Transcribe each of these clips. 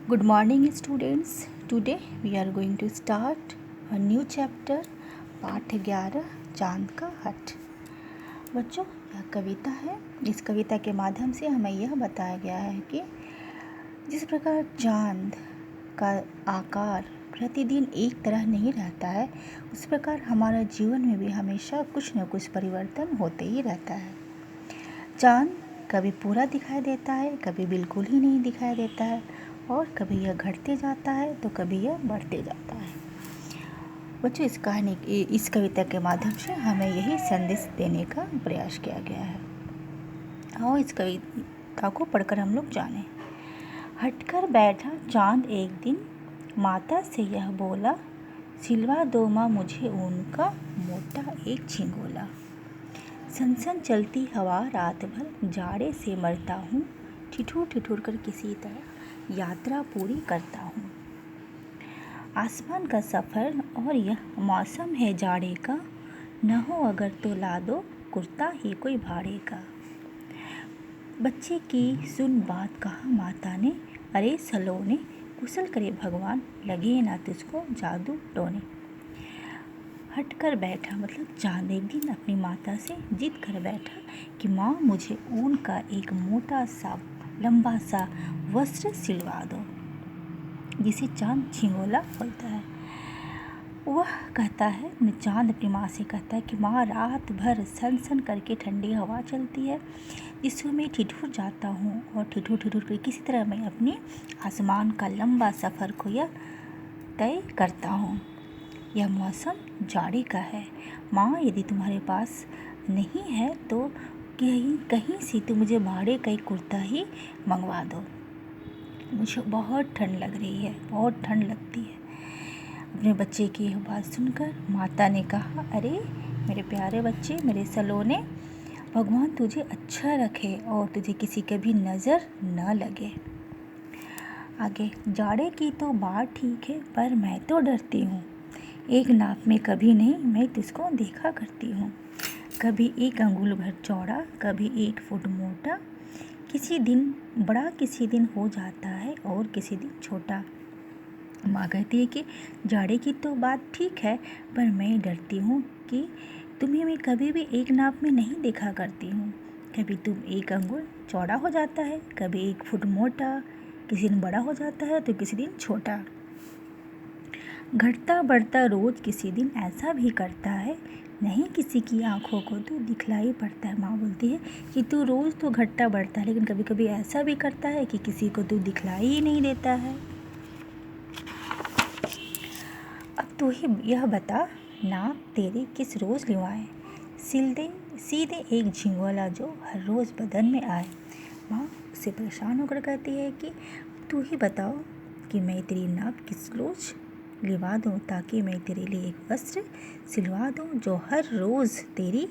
Good morning students. Today we are going to start a new chapter पाठ 11 चांद का हट। बच्चों, यह कविता है। इस कविता के माध्यम से हमें यह बताया गया है कि जिस प्रकार चांद का आकार प्रतिदिन एक तरह नहीं रहता है, उस प्रकार हमारा जीवन में भी हमेशा कुछ न कुछ परिवर्तन होते ही रहता है। चांद कभी पूरा दिखाई देता है, कभी बिल्कुल ही नहीं दिखाई देता है, और कभी यह घटते जाता है तो कभी यह बढ़ते जाता है। बच्चों, इस कविता के माध्यम से हमें यही संदेश देने का प्रयास किया गया है। और इस कविता को पढ़कर हम लोग जानें। हटकर बैठा चांद एक दिन, माता से यह बोला, सिलवा दो माँ मुझे ऊन का मोटा एक झिंगोला। सनसन चलती हवा रात भर, जाड़े से मरता हूँ, ठिठुर ठिठुर कर किसी तरह यात्रा पूरी करता हूँ। आसमान का सफ़र और यह मौसम है जाड़े का, न हो अगर तो ला दो कुर्ता ही कोई भाड़े का। बच्चे की सुन बात कहा माता ने, अरे सलोने कुशल करे भगवान, लगे ना तुझको जादू टोने। हट कर बैठा मतलब चांद एक दिन अपनी माता से जिद कर बैठा कि माँ मुझे ऊन का एक मोटा सा लंबा सा वस्त्र सिलवा दो, जिसे चांद झिंगोला बोलता है। वह कहता है, चांद अपनी माँ से कहता है कि माँ रात भर सन सन करके ठंडी हवा चलती है, इसमें मैं ठिठुर जाता हूँ और ठिठुर ठिठुर कर किसी तरह मैं अपने आसमान का लंबा सफ़र को यह तय करता हूँ। यह मौसम जाड़े का है माँ, यदि तुम्हारे पास नहीं है तो कहीं से तो मुझे भाड़े का एक कुर्ता ही मंगवा दो, मुझे बहुत ठंड लग रही है, बहुत ठंड लगती है। अपने बच्चे की यह बात सुनकर माता ने कहा, अरे मेरे प्यारे बच्चे, मेरे सलोने, भगवान तुझे अच्छा रखे और तुझे किसी की भी नज़र न लगे। आगे, जाड़े की तो बात ठीक है पर मैं तो डरती हूँ, एक नाप में कभी नहीं मैं तुझको देखा करती हूँ। कभी एक अंगुल भर चौड़ा, कभी 1 फुट मोटा, किसी दिन बड़ा किसी दिन हो जाता है और किसी दिन छोटा। माँ कहती है कि जाड़े की तो बात ठीक है पर मैं डरती हूँ कि तुम्हें मैं कभी भी एक नाप में नहीं देखा करती हूँ। कभी तुम 1 अंगुल चौड़ा हो जाता है, कभी 1 फुट मोटा, किसी दिन बड़ा हो जाता है तो किसी दिन छोटा। घटता बढ़ता रोज किसी दिन ऐसा भी करता है, नहीं किसी की आंखों को तो दिखलाई पड़ता है। माँ बोलती है कि तू रोज़ तो घटता बढ़ता है, लेकिन कभी कभी ऐसा भी करता है कि किसी को तू दिखलाई ही नहीं देता है। अब तू ही यह बता, नाप तेरे किस रोज़ लिवाएं, सी दे एक झिंगोला जो हर रोज़ बदन में आए। माँ उससे परेशान होकर कहती है कि तू ही बताओ कि मैं तेरी नाप किस रोज़ लिवा दूँ, ताकि मैं तेरे लिए एक वस्त्र सिलवा दूँ जो हर रोज़ तेरी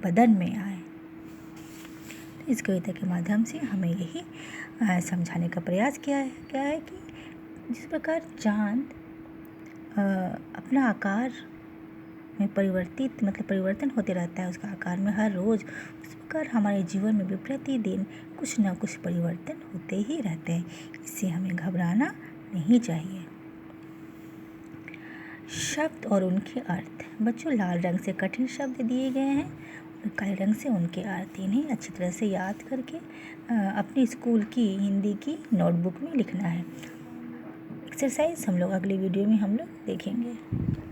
बदन में आए। तो इस कविता के माध्यम से हमें यही समझाने का प्रयास किया है कि जिस प्रकार चाँद अपना आकार में परिवर्तन होते रहता है उसका आकार में हर रोज़, उस प्रकार हमारे जीवन में भी प्रतिदिन कुछ न कुछ परिवर्तन होते ही रहते हैं। इससे हमें घबराना नहीं चाहिए। शब्द और उनके अर्थ। बच्चों, लाल रंग से कठिन शब्द दिए गए हैं और काले रंग से उनके अर्थ। इन्हें अच्छी तरह से याद करके अपनी स्कूल की हिंदी की नोटबुक में लिखना है। एक्सरसाइज हम लोग अगले वीडियो में हम लोग देखेंगे।